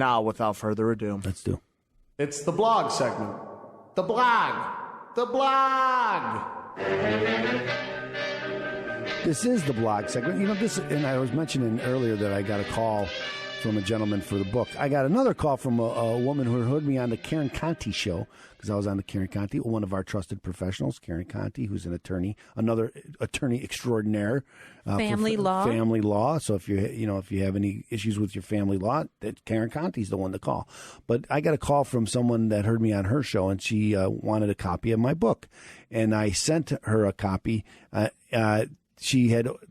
now, without further ado. Let's do. It's the blog segment. The blog. The blog. This is the blog segment. You know, this, and I was mentioning earlier that I got a call from a gentleman for the book. I got another call from a woman who heard me on the Karen Conti show, because I was on the Karen Conti, one of our trusted professionals, Karen Conti, who's an attorney, another attorney extraordinaire. Family law. Family law. So if you have any issues with your family law, that Karen Conti's the one to call. But I got a call from someone that heard me on her show, and she wanted a copy of my book, and I sent her a copy. That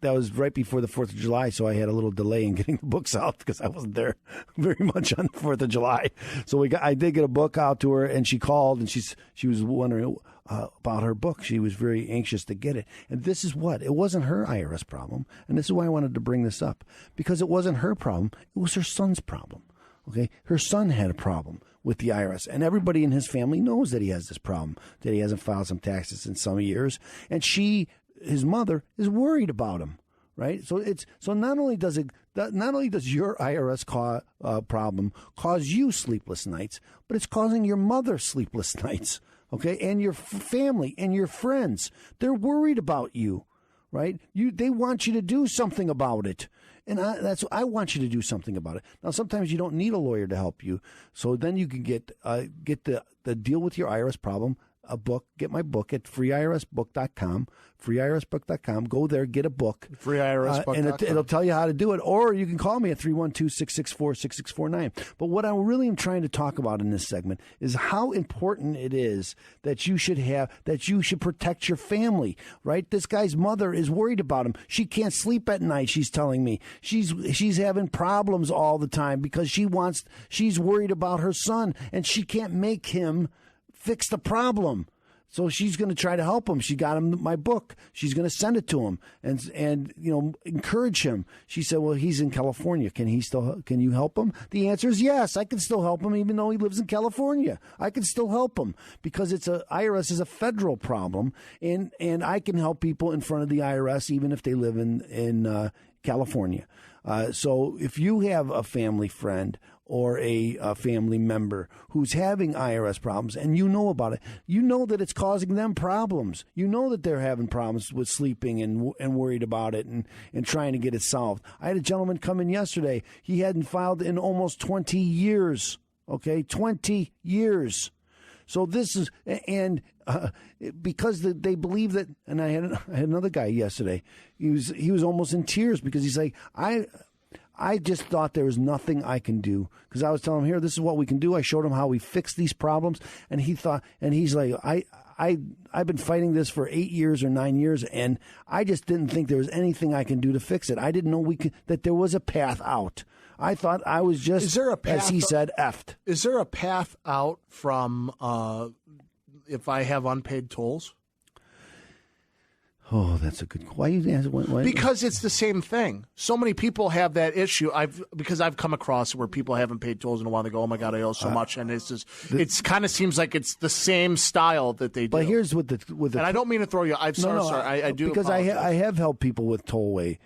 was right before the 4th of July, so I had a little delay in getting the books out because I wasn't there very much on the 4th of July. So I did get a book out to her, and she called, and she was wondering about her book. She was very anxious to get it. And this is what? It wasn't her IRS problem, and this is why I wanted to bring this up, because it wasn't her problem. It was her son's problem. Okay, her son had a problem with the IRS, and everybody in his family knows that he has this problem, that he hasn't filed some taxes in some years, and his mother is worried about him, right? So not only does your IRS problem cause you sleepless nights, but it's causing your mother sleepless nights, okay? And your family and your friends, they're worried about you, right? They want you to do something about it. And I want you to do something about it. Now, sometimes you don't need a lawyer to help you, so then you can get the deal with your IRS problem. A book, get my book at freeirsbook.com, freeirsbook.com. Go there, get a book. Freeirsbook.com. And it'll tell you how to do it. Or you can call me at 312-664-6649. But what I really am trying to talk about in this segment is how important it is that you should protect your family, right? This guy's mother is worried about him. She can't sleep at night, she's telling me. She's having problems all the time because she's worried about her son, and she can't make him fix the problem. So she's going to try to help him. She got him my book. She's going to send it to him and encourage him. She said, well, he's in California. Can you help him? The answer is yes. I can still help him even though he lives in California. I can still help him because IRS is a federal problem, and I can help people in front of the IRS even if they live in California. So if you have a family friend or a family member who's having IRS problems and you know about it, you know that it's causing them problems. You know that they're having problems with sleeping and worried about it and trying to get it solved. I had a gentleman come in yesterday. He hadn't filed in almost 20 years. Okay, 20 years. So this is, and because they believe that, and I had another guy yesterday. He was almost in tears because he's like, I just thought there was nothing I can do, because I was telling him, here, this is what we can do. I showed him how we fix these problems, and he's like, I've been fighting this for 8 years or 9 years, and I just didn't think there was anything I can do to fix it. I didn't know that there was a path out. I thought I was just, as he said, effed. Is there a path out from if I have unpaid tolls? Oh, that's a good question. Why? Because it's the same thing. So many people have that issue. Because I've come across where people haven't paid tolls in a while. They go, "Oh my God, I owe so much," and it's just it kind of seems like it's the same style that they do. But here's with the and I don't mean to throw you. I'm sorry. I do because I have helped people with tollway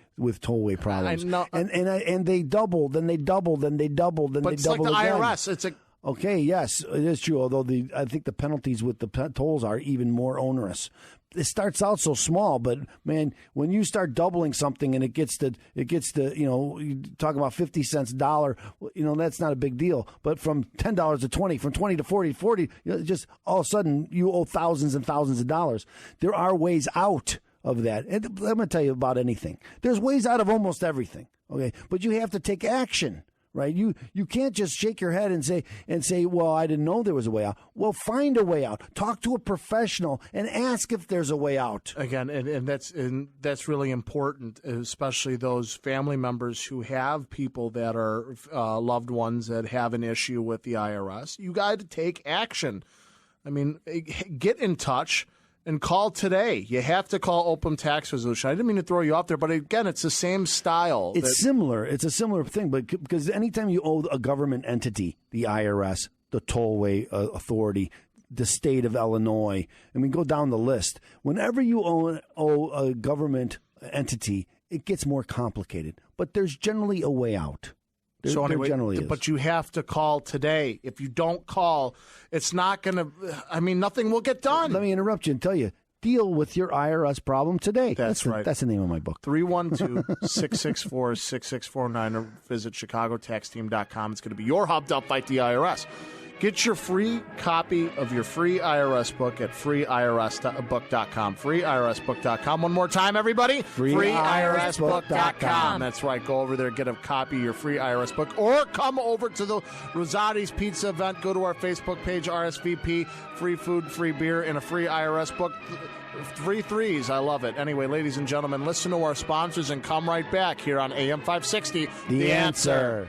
problems. And they double, then they double, then they double, then they double. But it's like the again. IRS. It's a okay. Yes, it is true. Although I think the penalties with the tolls are even more onerous. It starts out so small, but man, when you start doubling something and it gets to you talk about 50 cents dollar, that's not a big deal. But from $10 to 20, from 20 to 40, just all of a sudden you owe thousands and thousands of dollars. There are ways out of that. And I'm going to tell you about anything. There's ways out of almost everything. Okay, but you have to take action. Right, you can't just shake your head and say, well, I didn't know there was a way out. Well, find a way out. Talk to a professional and ask if there's a way out. Again, and that's really important, especially those family members who have people that are loved ones that have an issue with the IRS. You got to take action. I mean, get in touch. And call today. You have to call Opem Tax Resolution. I didn't mean to throw you off there, but again, it's the same style. It's similar. It's a similar thing, but because anytime you owe a government entity, the IRS, the Tollway Authority, the state of Illinois, go down the list. Whenever you owe a government entity, it gets more complicated. But there's generally a way out. So anyway, there generally is. but you have to call today. If you don't call, it's not going to, nothing will get done. Let me interrupt you and tell you, deal with your IRS problem today. That's right. That's the name of my book. 312-664-6649 or visit chicagotaxteam.com. It's going to be your hub to fight the IRS. Get your free copy of your free IRS book at freeirsbook.com. Freeirsbook.com. One more time, everybody. Freeirsbook.com. That's right. Go over there, get a copy of your free IRS book, or come over to the Rosati's Pizza event. Go to our Facebook page, RSVP, free food, free beer, and a free IRS book. 3 threes. I love it. Anyway, ladies and gentlemen, listen to our sponsors and come right back here on AM560 The Answer.